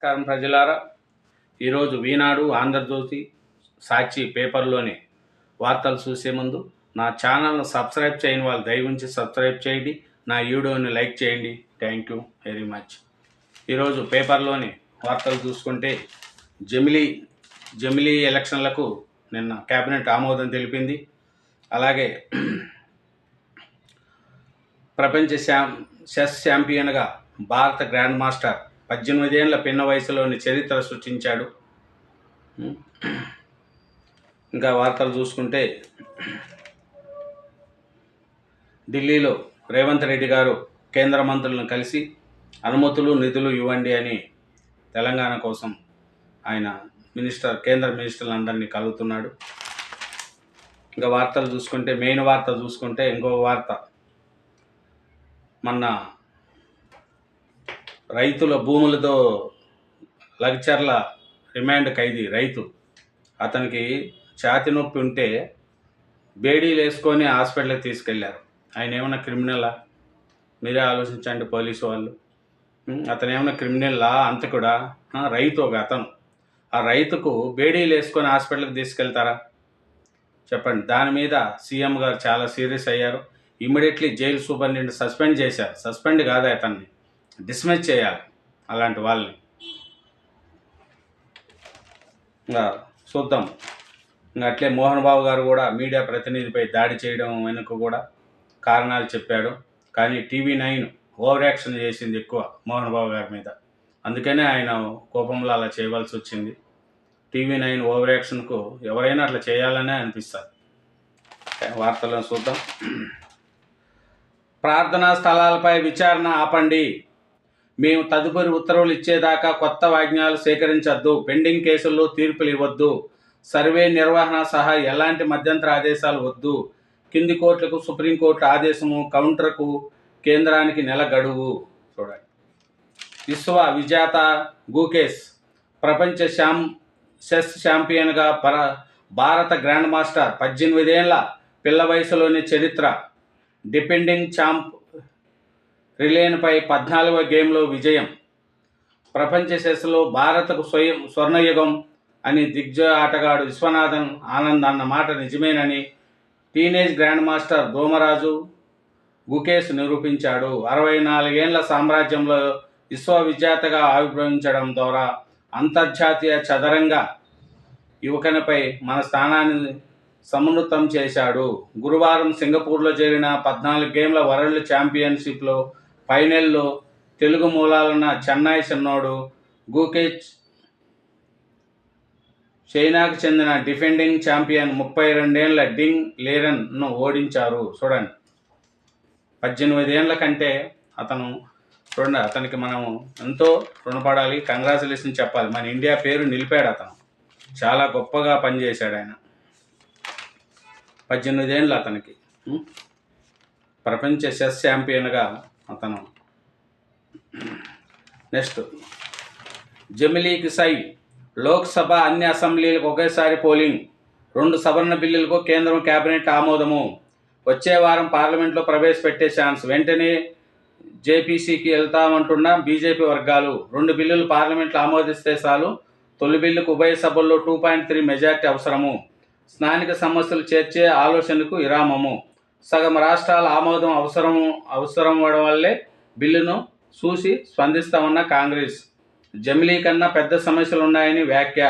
నమస్కారం ప్రజలారా. ఈరోజు ఈనాడు, ఆంధ్రజ్యోతి, సాక్షి పేపర్లోని వార్తలు చూసే ముందు నా ఛానల్ను సబ్స్క్రైబ్ చేయని వాళ్ళు దయవుంచి సబ్స్క్రైబ్ చేయండి, నా వీడియోని లైక్ చేయండి. Thank you very much. ఈరోజు పేపర్లోని వార్తలు చూసుకుంటే జమిలీ ఎలక్షన్లకు నిన్న కేబినెట్ ఆమోదం తెలిపింది. అలాగే ప్రపంచ చెస్ ఛాంపియన్గా భారత గ్రాండ్ మాస్టర్ 18 ఏళ్ల పిన్న వయసులోని చరిత్ర సృష్టించాడు. ఇంకా వార్తలు చూసుకుంటే ఢిల్లీలో రేవంత్ రెడ్డి గారు కేంద్ర మంత్రులను కలిసి అనుమతులు నిధులు ఇవ్వండి అని తెలంగాణ కోసం ఆయన కేంద్ర మినిస్టర్లందరినీ కలుగుతున్నాడు. ఇంకా వార్తలు చూసుకుంటే మెయిన్ వార్త చూసుకుంటే ఇంకో వార్త, మొన్న రైతుల భూములతో లగ్చర్ల రిమాండ్ ఖైదీ రైతు, అతనికి ఛాతి నొప్పి ఉంటే బేడీలు వేసుకొని హాస్పిటల్కి తీసుకెళ్లారు. ఆయన ఏమైనా క్రిమినలా? మీరే ఆలోచించండి పోలీసు వాళ్ళు. అతను ఏమైనా క్రిమినల్లా? అంతకుడా? రైతు ఒక అతను, ఆ రైతుకు బేడీలు వేసుకొని హాస్పిటల్కి తీసుకెళ్తారా చెప్పండి. దాని మీద సీఎం గారు చాలా సీరియస్ అయ్యారు. ఇమ్మీడియట్లీ జైలు సూపరింటెండెంట్ సస్పెండ్ చేశారు. సస్పెండ్ కాదు, అతన్ని డిస్మిస్ చేయాలి అలాంటి వాళ్ళని. ఇంకా చూద్దాం. ఇంకా అట్లే మోహన్ బాబు గారు కూడా మీడియా ప్రతినిధిపై దాడి చేయడం వెనుక కూడా కారణాలు చెప్పాడు. కానీ TV9 ఓవర్ యాక్షన్ చేసింది ఎక్కువ మోహన్ బాబు గారి మీద, అందుకనే ఆయన కోపంలో అలా చేయవలసి వచ్చింది. TV9 ఓవర్ యాక్షన్కు ఎవరైనా అట్లా చేయాలనే అనిపిస్తారు. వార్తలను చూద్దాం. ప్రార్థనా స్థలాలపై విచారణ ఆపండి, మేము తదుపరి ఉత్తర్వులు ఇచ్చేదాకా కొత్త వాజ్ఞాలు సేకరించొద్దు, పెండింగ్ కేసుల్లో తీర్పులు ఇవ్వద్దు, సర్వే నిర్వహణ సహా ఎలాంటి మధ్యంతర ఆదేశాలు వద్దు, కింది కోర్టులకు సుప్రీంకోర్టు ఆదేశము, కౌంటర్కు కేంద్రానికి నెల గడువు. చూడండి, విశ్వ విజేత గుకేష్ ప్రపంచ చెస్ ఛాంపియన్గా భారత గ్రాండ్ మాస్టర్ 18 ఏళ్ల పిల్ల వయసులోని చరిత్ర, డిపెండింగ్ ఛాంప్ రిలేన్పై 14వ గేమ్లో విజయం. ప్రపంచ చెస్లో భారత్కు స్వర్ణయుగం అని దిగ్గజ ఆటగాడు విశ్వనాథన్ ఆనంద్ అన్న మాట నిజమేనని teenage grand master Dommaraju Gukesh నిరూపించాడు. 64 ఏళ్ల సామ్రాజ్యంలో విశ్వ విజేతగా ఆవిర్భవించడం ద్వారా అంతర్జాతీయ చదరంగ యువకునిపై మన స్థానాన్ని సమున్నతం చేశాడు. గురువారం సింగపూర్లో జరిగిన 14 గేమ్ల వరల్డ్ ఛాంపియన్షిప్లో ఫైనల్లో తెలుగు మూలాలున్న చెన్నై చిన్నోడు గుకేష్ చైనాకు చెందిన డిఫెండింగ్ ఛాంపియన్ 32 ఏళ్ల డింగ్ లీరెన్ను ఓడించారు. చూడండి, 18 ఏళ్ల కంటే అతను చూడండి, అతనికి మనం ఎంతో రుణపడాలి, కంగ్రాచులేషన్ చెప్పాలి. మన ఇండియా పేరు నిలిపాడు. అతను చాలా గొప్పగా పనిచేశాడు. ఆయన 18 ఏళ్ళు అతనికి ప్రపంచ చెస్ ఛాంపియన్గా అతను. నెక్స్ట్, జమిలీకి సై, లోక్సభ అన్ని అసెంబ్లీలకు ఒకేసారి పోలింగ్, 2 సవరణ బిల్లులకు కేంద్రం కేబినెట్ ఆమోదము, వచ్చే వారం పార్లమెంట్లో ప్రవేశపెట్టే ఛాన్స్, వెంటనే జేపీసీకి వెళ్తామంటున్న బీజేపీ వర్గాలు. 2 బిల్లులు పార్లమెంట్లో ఆమోదిస్తే చాలు, తొలి బిల్లుకు ఉభయ సభల్లో 2.3 మెజార్టీ అవసరము, స్థానిక సమస్యలు చేర్చే ఆలోచనకు విరామము, సగం రాష్ట్రాల ఆమోదం అవసరం అవడం వల్లే బిల్లును చూసి స్పందిస్తామన్న కాంగ్రెస్. జమిలీ కన్నా పెద్ద సమస్యలు ఉన్నాయని వ్యాఖ్య,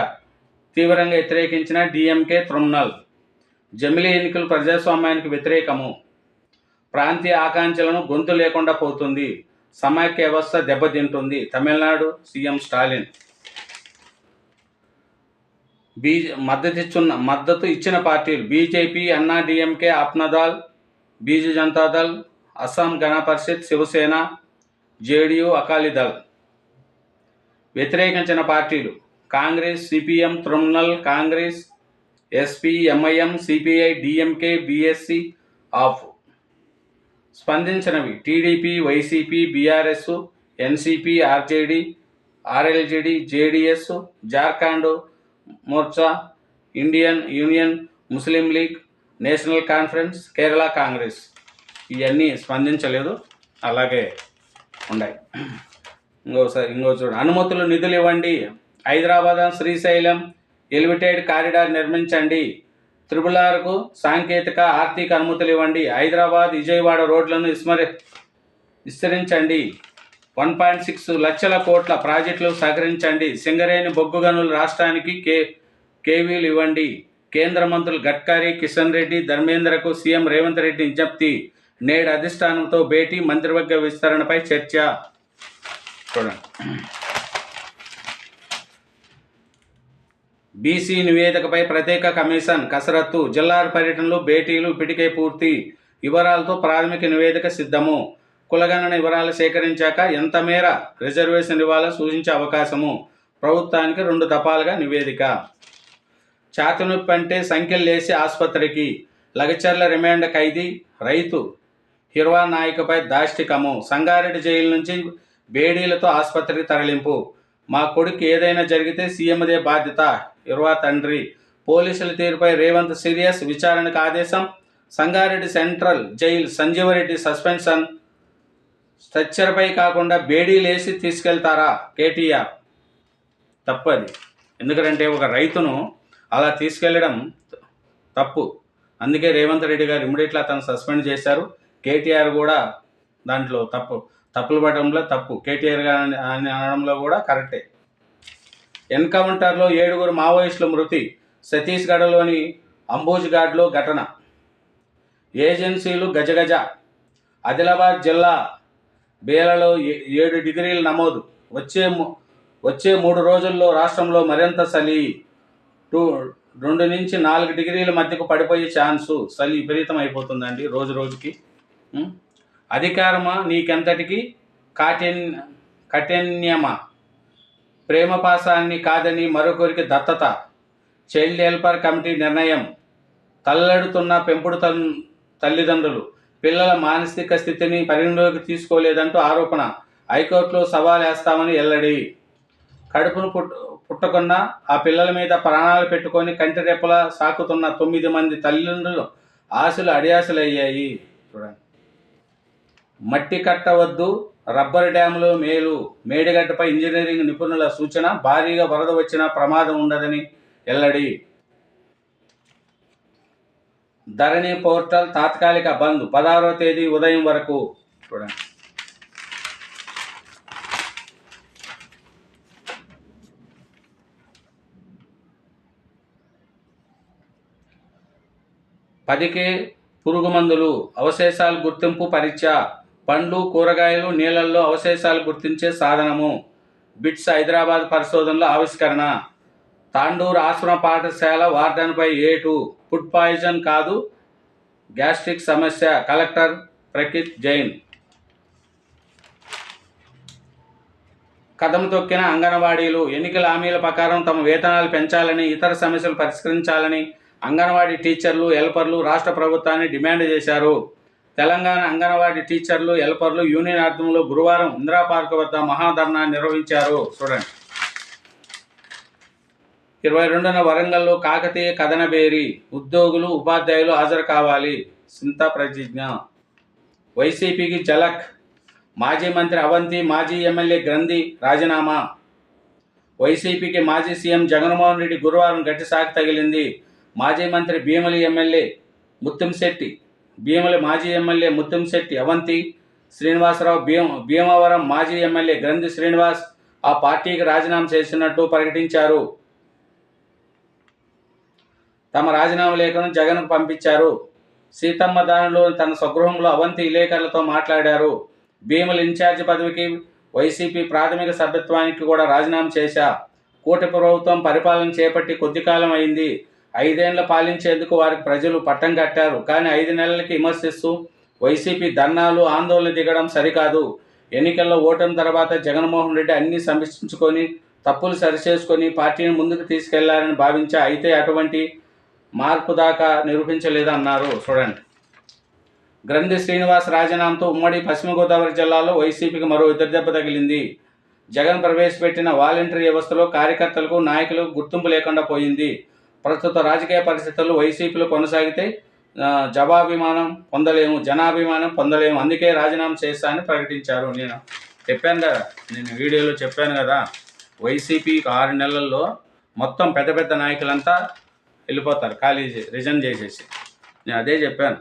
తీవ్రంగా వ్యతిరేకించిన డిఎంకే తృణమూల్. జమిలీ ఎన్నికలు ప్రజాస్వామ్యానికి వ్యతిరేకము, ప్రాంతీయ ఆకాంక్షలను గొంతు లేకుండా పోతుంది, సమైక్య వ్యవస్థ దెబ్బతింటుంది, తమిళనాడు సీఎం స్టాలిన్. మద్దతు ఇచ్చిన పార్టీలు BJP, Anna DMK, Apna Dal, Biju Janata Dal, Assam Gana Parishad, Shiv Sena, JDU, Akali Dal. వ్యతిరేకించిన పార్టీలు Congress, CPM, Trinamool Congress, SP, MIM, CPI, DMK, బీఎస్సీ ఆఫ్. స్పందించినవి TDP, YCP, BRS, NCP, RJD, RLJD, JDS, Jharkhand Morcha, Indian Union Muslim League, National Conference, Kerala Congress. ఇవన్నీ స్పందించలేదు, అలాగే ఉన్నాయి. ఇంకో చూడండి. అనుమతులు నిధులు ఇవ్వండి. హైదరాబాద్ శ్రీశైలం ఎలివేటెడ్ కారిడార్ నిర్మించండి. త్రిబుల్-ఆర్కు సాంకేతిక ఆర్థిక అనుమతులు ఇవ్వండి. హైదరాబాద్ విజయవాడ రోడ్లను విస్తరించండి. 1.6 లక్షల కోట్ల ప్రాజెక్టులు సహకరించండి. సింగరేణి బొగ్గు గనులు రాష్ట్రానికి కేవీలు ఇవ్వండి. కేంద్ర మంత్రులు గడ్కరీ, కిషన్ రెడ్డి, ధర్మేంద్రకు సీఎం రేవంత్ రెడ్డి విజ్ఞప్తి. నేడు అధిష్టానంతో భేటీ, మంత్రివర్గ విస్తరణపై చర్చ. చూడండి. బీసీ నివేదికపై ప్రత్యేక కమిషన్ కసరత్తు. జిల్లాల పర్యటనలు, భేటీలు ఇప్పటికే పూర్తి. వివరాలతో ప్రాథమిక నివేదిక సిద్ధము. కులగణన వివరాలు సేకరించాక ఎంత మేర రిజర్వేషన్ ఇవ్వాలని సూచించే అవకాశము. ప్రభుత్వానికి 2 దఫాలుగా నివేదిక. ఛాతీ నొప్పి అంటే సంఖ్యలు లేసి ఆసుపత్రికి. లగచర్ల రిమాండ్ ఖైదీ రైతు హిర్వా నాయకుపై దాష్టికము. సంగారెడ్డి జైలు నుంచి బేడీలతో ఆసుపత్రికి తరలింపు. మా కొడుకు ఏదైనా జరిగితే సీఎందే బాధ్యత. హిర్వా తండ్రి. పోలీసుల తీరుపై రేవంత్ సీరియస్, విచారణకు ఆదేశం. Sangareddy central jail Sanjeeva Reddy suspension. స్ట్రక్చర్పై కాకుండా బేడీలేసి తీసుకెళ్తారా కేటీఆర్? తప్పది. ఎందుకంటే ఒక రైతును అలా తీసుకెళ్లడం తప్పు. అందుకే రేవంత్ రెడ్డి గారు ఇమ్మీడియట్లీ అతను సస్పెండ్ చేశారు. కేటీఆర్ కూడా దాంట్లో తప్పులు పడడంలో తప్పు. కేటీఆర్ గారు అని అనడంలో కూడా కరెక్టే. ఎన్కౌంటర్లో 7 మావోయిస్టుల మృతి. ఛత్తీస్గఢ్లోని అంబుజ్ఘాట్లో ఘటన. ఏజెన్సీలు గజగజ. ఆదిలాబాద్ జిల్లా బేలలో 7 డిగ్రీలు నమోదు. వచ్చే 3 రోజుల్లో రాష్ట్రంలో మరింత చలి. 2 నుంచి 4 డిగ్రీల మధ్యకు పడిపోయే ఛాన్సు. చలి విపరీతం అయిపోతుందండి రోజు రోజుకి. అధికారమా నీకెంతటికి కాఠిన్యమా? ప్రేమపాసాన్ని కాదని మరొకరికి దత్తత. చైల్డ్ హెల్పర్ కమిటీ నిర్ణయం. తల్లడుతున్న పెంపుడు తల్లిదండ్రులు పిల్లల మానసిక స్థితిని పరిగణలోకి తీసుకోలేదంటూ ఆరోపణ. హైకోర్టులో సవాల్ వేస్తామని వెల్లడి. కడుపును పుట్టకున్న ఆ పిల్లల మీద ప్రాణాలు పెట్టుకొని కంటి రెప్పలా సాకుతున్న 9 మంది తల్లిదండ్రులు ఆశలు అడియాసలయ్యాయి. చూడండి. మట్టి కట్టవద్దు, రబ్బర్ డ్యాములు మేలు. మేడిగడ్డపై ఇంజనీరింగ్ నిపుణుల సూచన. భారీగా వరద వచ్చినా ప్రమాదం ఉండదని వెల్లడి. ధరణి పోర్టల్ తాత్కాలిక బంద్ 16వ తేదీ ఉదయం వరకు. చూడండి. పదికే పురుగు మందులు అవశేషాలు గుర్తింపు పరీక్ష. పండ్లు, కూరగాయలు, నీళ్లలో అవశేషాలు గుర్తించే సాధనము. బిట్స్ హైదరాబాద్ పరిశోధనలో ఆవిష్కరణ. తాండూరు ఆశ్రమ పాఠశాల వార్డెన్పై ఏటు. ఫుడ్ పాయిజన్ కాదు, గ్యాస్ట్రిక్ సమస్య. కలెక్టర్ ప్రకిత్ జైన్. కదం తొక్కిన అంగన్వాడీలు. ఎన్నికల హామీల ప్రకారం తమ వేతనాలు పెంచాలని, ఇతర సమస్యలు పరిష్కరించాలని అంగన్వాడీ టీచర్లు, హెల్పర్లు రాష్ట్ర ప్రభుత్వాన్ని డిమాండ్ చేశారు. తెలంగాణ అంగన్వాడీ టీచర్లు, హెల్పర్లు యూనియన్ ఆధ్వర్యంలో గురువారం ఇందిరా పార్క్ వద్ద మహాధర్నా నిర్వహించారు. చూడండి. 22న వరంగల్లో కాకతీయ కథనబేరి. ఉద్యోగులు, ఉపాధ్యాయులు హాజరు కావాలి. సింతా ప్రతిజ్ఞ. వైసీపీకి జలక్. మాజీ మంత్రి అవంతి, మాజీ ఎమ్మెల్యే గ్రంథి రాజీనామా. వైసీపీకి మాజీ సీఎం జగన్మోహన్ రెడ్డి గురువారం గట్టి సాకు తగిలింది. మాజీ మంత్రి భీమిలి మాజీ ఎమ్మెల్యే ముత్తంశెట్టి అవంతి శ్రీనివాసరావు, భీమవరం మాజీ ఎమ్మెల్యే గ్రంథి శ్రీనివాస్ ఆ పార్టీకి రాజీనామా చేసినట్టు ప్రకటించారు. తమ రాజీనామా లేఖను జగన్కు పంపించారు. సీతమ్మ దానిలోని తన స్వగృహంలో అవంతి విలేకరులతో మాట్లాడారు. భీముల ఇన్ఛార్జి పదవికి, వైసీపీ ప్రాథమిక సభ్యత్వానికి కూడా రాజీనామా చేశా. కూటమి ప్రభుత్వం పరిపాలన చేపట్టి కొద్ది కాలం అయింది. 5 ఏళ్లు పాలించేందుకు వారికి ప్రజలు పట్టం కట్టారు. కానీ 5 నెలలకి విమర్శిస్తూ వైసీపీ ధర్నాలు, ఆందోళన దిగడం సరికాదు. ఎన్నికల్లో ఓటమి తర్వాత జగన్మోహన్ రెడ్డి అన్ని సమీక్షించుకొని, తప్పులు సరిచేసుకొని పార్టీని ముందుకు తీసుకెళ్లారని భావించా. అయితే అటువంటి మార్పు దాకా నిరూపించలేదన్నారు. చూడండి. గ్రంథి శ్రీనివాస్ రాజీనామాతో ఉమ్మడి పశ్చిమ గోదావరి జిల్లాలో వైసీపీకి మరో ఎదురుదెబ్బ తగిలింది. జగన్ ప్రవేశపెట్టిన వాలంటరీ వ్యవస్థలో కార్యకర్తలకు, నాయకులకు గుర్తింపు లేకుండా పోయింది. ప్రస్తుత రాజకీయ పరిస్థితుల్లో వైసీపీలో కొనసాగితే జనాభిమానం పొందలేము. అందుకే రాజీనామా చేస్తానని ప్రకటించారు. నేను చెప్పాను కదా, నేను వీడియోలో చెప్పాను కదా, వైసీపీ 6 నెలల్లో మొత్తం పెద్ద పెద్ద నాయకులంతా వెళ్ళిపోతారు, ఖాళీ రిజైన్ చేసేసి. నేను అదే చెప్పాను.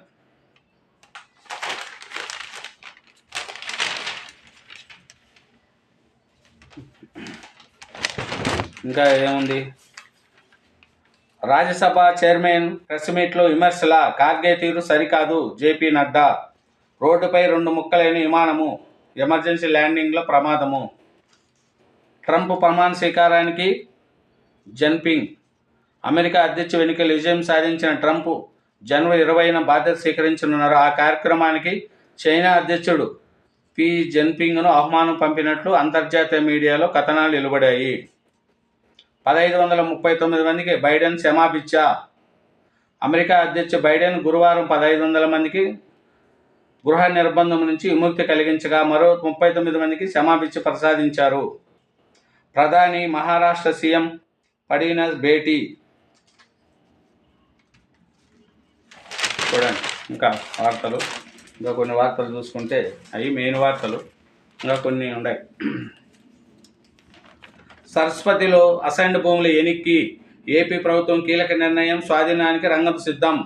ఇంకా ఏముంది? రాజ్యసభ చైర్మన్ ప్రెస్ మీట్లో విమర్శల, ఖార్గే తీరు సరికాదు, జేపీ నడ్డా. రోడ్డుపై 2 ముక్కలైన విమానము, ఎమర్జెన్సీ ల్యాండింగ్లో ప్రమాదము. ట్రంప్ ప్రమాణ స్వీకారానికి జిన్పింగ్. అమెరికా అధ్యక్ష ఎన్నికల విజయం సాధించిన ట్రంప్ జనవరి 20న బాధ్యత స్వీకరించనున్నారు. ఆ కార్యక్రమానికి చైనా అధ్యక్షుడు పి జిన్పింగ్ను ఆహ్వానం పంపినట్లు అంతర్జాతీయ మీడియాలో కథనాలు వెలువడాయి. 1539 మందికి బైడెన్ క్షమాభిక్ష. అమెరికా అధ్యక్షుడు బైడెన్ గురువారం 1500 మందికి గృహ నిర్బంధం నుంచి విముక్తి కలిగించగా మరో 39 మందికి క్షమాభిక్ష ప్రసాదించారు. ప్రధాని మహారాష్ట్ర సీఎం ఫడ్నవీస్ భేటీ. చూడండి ఇంకా వార్తలు, ఇంకా కొన్ని వార్తలు చూసుకుంటే అవి మెయిన్ వార్తలు, ఇంకా కొన్ని ఉన్నాయి. సరస్వతిలో అసైన్డ్ భూముల ఎనిక్కి, ఏపీ ప్రభుత్వం కీలక నిర్ణయం, స్వాధీనానికి రంగం సిద్ధం.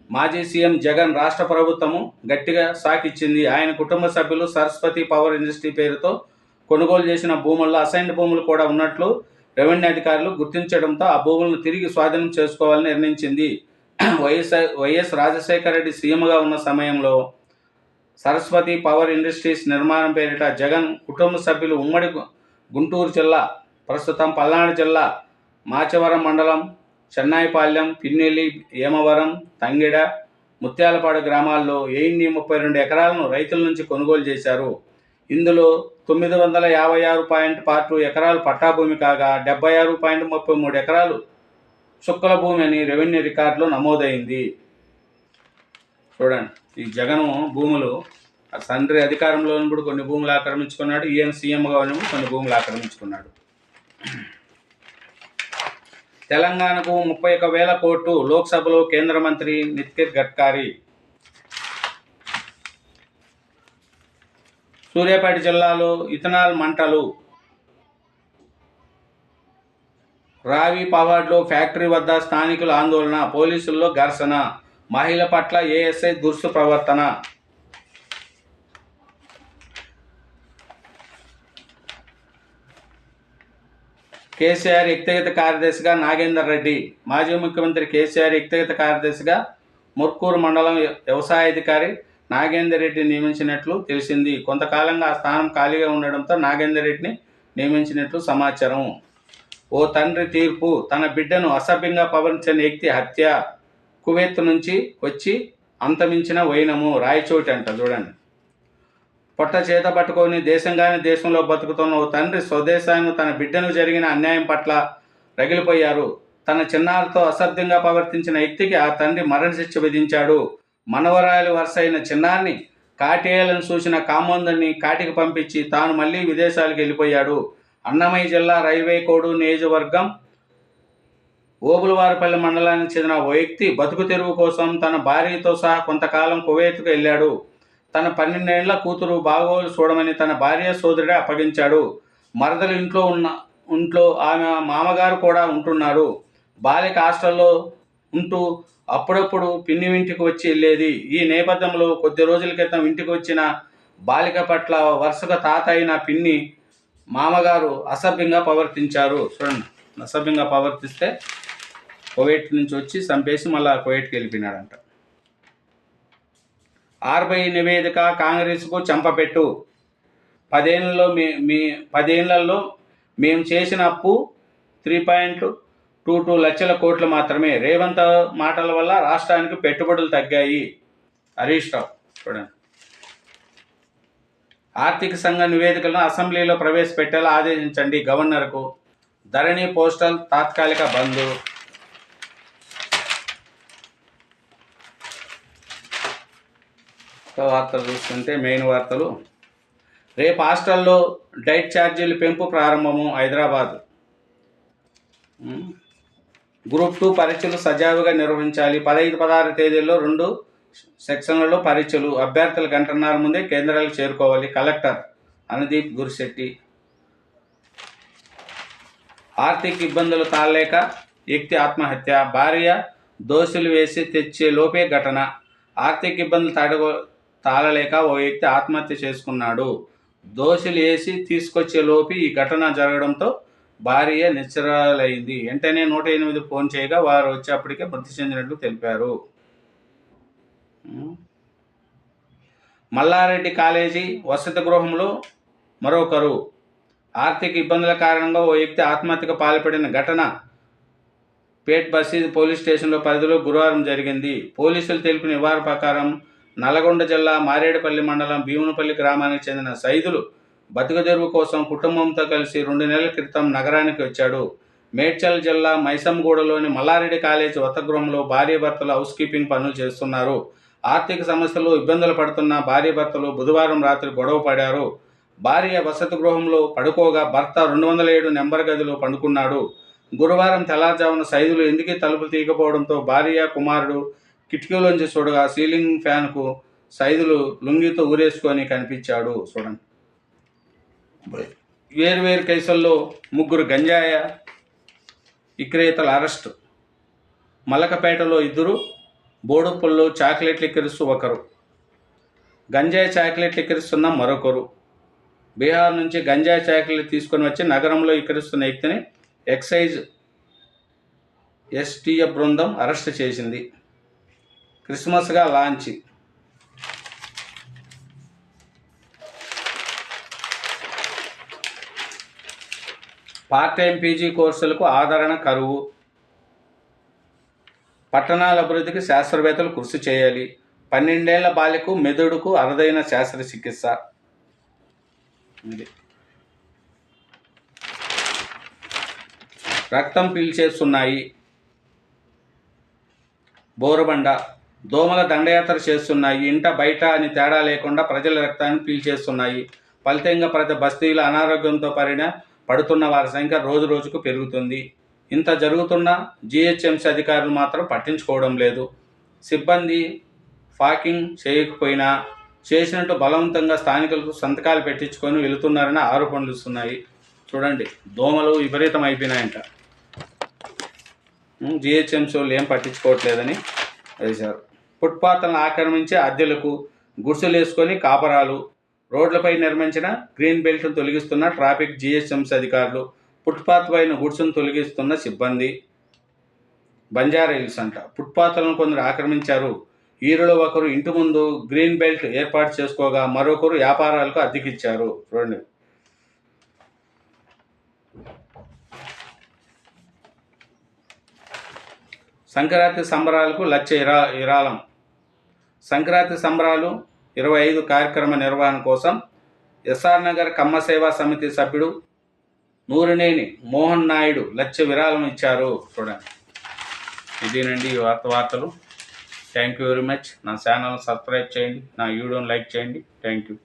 మాజీ సీఎం జగన్ రాష్ట్ర ప్రభుత్వము గట్టిగా సాకిచ్చింది. ఆయన కుటుంబ సభ్యులు సరస్వతి పవర్ ఇండస్ట్రీ పేరుతో కొనుగోలు చేసిన భూముల్లో అసైన్డ్ భూములు కూడా ఉన్నట్లు రెవెన్యూ అధికారులు గుర్తించడంతో ఆ భూములను తిరిగి స్వాధీనం చేసుకోవాలని నిర్ణయించింది. వైఎస్ రాజశేఖర రెడ్డి సీఎంగా ఉన్న సమయంలో సరస్వతి పవర్ ఇండస్ట్రీస్ నిర్మాణం పేరిట జగన్ కుటుంబ సభ్యులు ఉమ్మడి గుంటూరు జిల్లా, ప్రస్తుతం పల్నాడు జిల్లా మాచవరం మండలం చెన్నాయిపాలెం, పిన్నెల్లి, ఏమవరం, తంగిడ, ముత్యాలపాడు గ్రామాల్లో 32 ఎకరాలను రైతుల నుంచి కొనుగోలు చేశారు. ఇందులో 956.42 ఎకరాలు పట్టాభూమి కాగా 76.33 ఎకరాలు చుక్కల భూమి అని రెవెన్యూ రికార్డులో నమోదైంది. చూడండి, ఈ జగన్ భూములు తండ్రి అధికారంలో ఉన్నప్పుడు కొన్ని భూములు ఆక్రమించుకున్నాడు, ఈయన సీఎంగా ఉన్నప్పుడు కొన్ని భూములు ఆక్రమించుకున్నాడు. తెలంగాణకు 31,000 కోట్లు, లోక్సభలో కేంద్ర మంత్రి నితిన్ గడ్కరీ. సూర్యాపేట జిల్లాలో ఇథనాల్ మంటలు. రావి పవాడ్లో ఫ్యాక్టరీ వద్ద స్థానికుల ఆందోళన, పోలీసుల్లో ఘర్షణ, మహిళ పట్ల ఏఎస్ఐ దురుసు ప్రవర్తన. కేసీఆర్ వ్యక్తిగత కార్యదర్శిగా నాగేందర్ రెడ్డి. మాజీ ముఖ్యమంత్రి కేసీఆర్ వ్యక్తిగత కార్యదర్శిగా ముర్కూరు మండలం వ్యవసాయాధికారి నాగేందర్ రెడ్డిని నియమించినట్లు తెలిసింది. కొంతకాలంగా ఆ స్థానం ఖాళీగా ఉండడంతో నాగేందర్ రెడ్డిని నియమించినట్లు సమాచారం. ఓ తండ్రి తీర్పు, తన బిడ్డను అసభ్యంగా పవరించిన వ్యక్తి హత్య. కువైత్ నుంచి వచ్చి అంతమించిన వైనము, రాయచోటి అంట. చూడండి, పొట్ట చేత పట్టుకొని దేశంలో బతుకుతున్న ఓ తండ్రి స్వదేశాన్ని తన బిడ్డను జరిగిన అన్యాయం పట్ల రగిలిపోయారు. తన చిన్నారితో అసభ్యంగా ప్రవర్తించిన వ్యక్తికి ఆ తండ్రి మరణశిక్ష విధించాడు. మనవరాలి వరుస అయిన చిన్నారిని కాటేయాలని చూసిన కామోందరిని కాటికి పంపించి తాను మళ్ళీ విదేశాలకు వెళ్ళిపోయాడు. అన్నమయ్య జిల్లా రైల్వే కోడు నియోజకవర్గం ఓబులవారిపల్లి మండలానికి చెందిన ఓ వ్యక్తి బతుకు తెరువు కోసం తన భార్యతో సహా కొంతకాలం కువైత్కు వెళ్ళాడు. తన 12 ఏళ్ల కూతురు బాగోలు చూడమని తన భార్య సోదరుడే అప్పగించాడు. మరదలు ఇంట్లో ఆమె మామగారు కూడా ఉంటున్నారు. బాలిక హాస్టల్లో ఉంటూ అప్పుడప్పుడు పిన్ని ఇంటికి వచ్చి వెళ్ళేది. ఈ నేపథ్యంలో కొద్ది రోజుల క్రితం ఇంటికి వచ్చిన బాలిక పట్ల వరుసగా తాత అయిన పిన్ని, మామగారు అసభ్యంగా ప్రవర్తించారు. చూడండి, అసభ్యంగా ప్రవర్తిస్తే కువైట్ నుంచి వచ్చి చంపేసి మళ్ళీ కువైట్కి వెళ్ళిపోయినాడంట. ఆర్బీఐ నివేదిక, కాంగ్రెస్కు చెంపపెట్టు. 10 ఏళ్లలో మేము చేసిన అప్పు 3.22 లక్షల కోట్లు మాత్రమే. రేవంత్ మాటల వల్ల రాష్ట్రానికి పెట్టుబడులు తగ్గాయి. హరీష్ రావు. చూడండి, ఆర్థిక సంఘ నివేదికలను అసెంబ్లీలో ప్రవేశపెట్టేలా ఆదేశించండి గవర్నర్కు. ధరణి పోస్టల్ తాత్కాలిక బంద్. వార్తలు చూస్తుంటే మెయిన్ వార్తలు. రేపు హాస్టల్లో డైట్ ఛార్జీలు పెంపు ప్రారంభము, హైదరాబాద్. గ్రూప్ 2 పరీక్షలు సజావుగా నిర్వహించాలి. 15, 16 తేదీల్లో 2 సెక్షన్లలో పరీక్షలు. అభ్యర్థులు 1.5 గంటల ముందే కేంద్రాలకు చేరుకోవాలి. కలెక్టర్. అనుదీప్ గురిశెట్టి. ఆర్థిక ఇబ్బందులు తాళలేక వ్యక్తి ఆత్మహత్య. భార్య దోశలు వేసి తెచ్చే లోపే ఘటన. ఆర్థిక ఇబ్బందులు తాళలేక ఓ వ్యక్తి ఆత్మహత్య చేసుకున్నాడు. దోశలు వేసి తీసుకొచ్చే లోపు ఈ ఘటన జరగడంతో భార్య నిశ్చరాలైంది. వెంటనే 108 ఫోన్ చేయగా వారు వచ్చేప్పటికే మృతి చెందినట్లు తెలిపారు. మల్లారెడ్డి కాలేజీ వసతి గృహంలో మరొకరు. ఆర్థిక ఇబ్బందుల కారణంగా ఓ వ్యక్తి ఆత్మహత్యకు పాల్పడిన ఘటన పేట్ బసీద్ పోలీస్ స్టేషన్లో పరిధిలో గురువారం జరిగింది. పోలీసులు తెలిపిన వివరాల ప్రకారం నల్గొండ జిల్లా మారేడుపల్లి మండలం భీమునపల్లి గ్రామానికి చెందిన సైదులు బతుకుదెరువు కోసం కుటుంబంతో కలిసి 2 నెలల క్రితం నగరానికి వచ్చాడు. మేడ్చల్ జిల్లా మైసంగూడలోని మల్లారెడ్డి కాలేజీ వసతిగృహంలో భార్యాభర్తలు హౌస్ కీపింగ్ పనులు చేస్తున్నారు. ఆర్థిక సమస్యలు ఇబ్బందులు పడుతున్న భార్యాభర్తలు బుధవారం రాత్రి గొడవ పడారు. భార్య వసతి గృహంలో పడుకోగా భర్త 207 నెంబర్ గదిలో పండుకున్నాడు. గురువారం తెల్లారుజామున సైదులు ఎందుకు తలుపులు తీయకపోవడంతో భార్య కుమారుడు కిటికీలోంచి చూడగా సీలింగ్ ఫ్యాన్కు సైదులు లుంగితో ఊరేసుకొని కనిపించాడు. చూడండి. వేర్వేరు కేసుల్లో 3 గంజాయ విక్రేతల అరెస్టు. మలకపేటలో 2, బోడుప్పల్లో చాక్లెట్లు ఎక్కిరిస్తూ 1, గంజాయి చాక్లెట్లు ఎక్కిరిస్తున్న మరొకరు. బీహార్ నుంచి గంజాయి చాక్లెట్లు తీసుకొని వచ్చి నగరంలో ఎక్కిరిస్తున్న వ్యక్తిని ఎక్సైజ్ ఎస్టీఎఫ్ బృందం అరెస్టు చేసింది. క్రిస్మస్గా లాంచ్. పార్ట్ టైం పీజీ కోర్సులకు ఆదరణ కరువు. పట్టణాల అభివృద్ధికి శాస్త్రవేత్తలు కృషి చేయాలి. 12 ఏళ్ల బాలికకు మెదడుకు అరుదైన శస్త్రచికిత్స. రక్తం పీల్చేస్తున్నాయి. బోరబండ. దోమల దండయాత్ర చేస్తున్నాయి. ఇంట బయట అని తేడా లేకుండా ప్రజల రక్తాన్ని పీల్చేస్తున్నాయి. ఫలితంగా ప్రతి బస్తీలో అనారోగ్యంతో పడుతున్న వారి సంఖ్య రోజు రోజుకు పెరుగుతుంది. ఇంత జరుగుతున్నా జీహెచ్ఎంసీ అధికారులు మాత్రం పట్టించుకోవడం లేదు. సిబ్బంది ఫాకింగ్ చేయకపోయినా చేసినట్టు బలవంతంగా స్థానికులకు సంతకాలు పెట్టించుకొని వెళుతున్నారని ఆరోపణలు వస్తున్నాయి. చూడండి, దోమలు విపరీతం అయిపోయినాయంట. జీహెచ్ఎంసీ వాళ్ళు ఏం పట్టించుకోవట్లేదని వేశారు. ఫుట్పాత్లను ఆక్రమించి అద్దెలకు గుడిసెలు వేసుకొని కాపరాలు. రోడ్లపై నిర్మించిన గ్రీన్ బెల్ట్ను తొలగిస్తున్న ట్రాఫిక్ జీహెచ్ఎంసీ అధికారులు. ఫుట్పాత్ పైన గుడిసెను తొలగిస్తున్న సిబ్బంది. బంజారా హిల్స్ అంట. ఫుట్పాత్లను కొందరు ఆక్రమించారు. వీరిలో ఒకరు ఇంటి ముందు గ్రీన్ బెల్ట్ ఏర్పాటు చేసుకోగా మరొకరు వ్యాపారాలకు అద్దెకిచ్చారు. చూడండి. సంక్రాంతి సంబరాలకు విరాళం. సంక్రాంతి సంబరాలు 25 కార్యక్రమ నిర్వహణ కోసం ఎస్ఆర్ నగర్ కమ్మ సేవా సమితి సభ్యుడు నూరినేని మోహన్ నాయుడు విరాళం ఇచ్చారు. చూడండి, ఇదేనండి ఈ వార్తలు. Thank you very much. నా ఛానల్ సబ్స్క్రైబ్ చేయండి, నా వీడియోని లైక్ చేయండి. Thank you.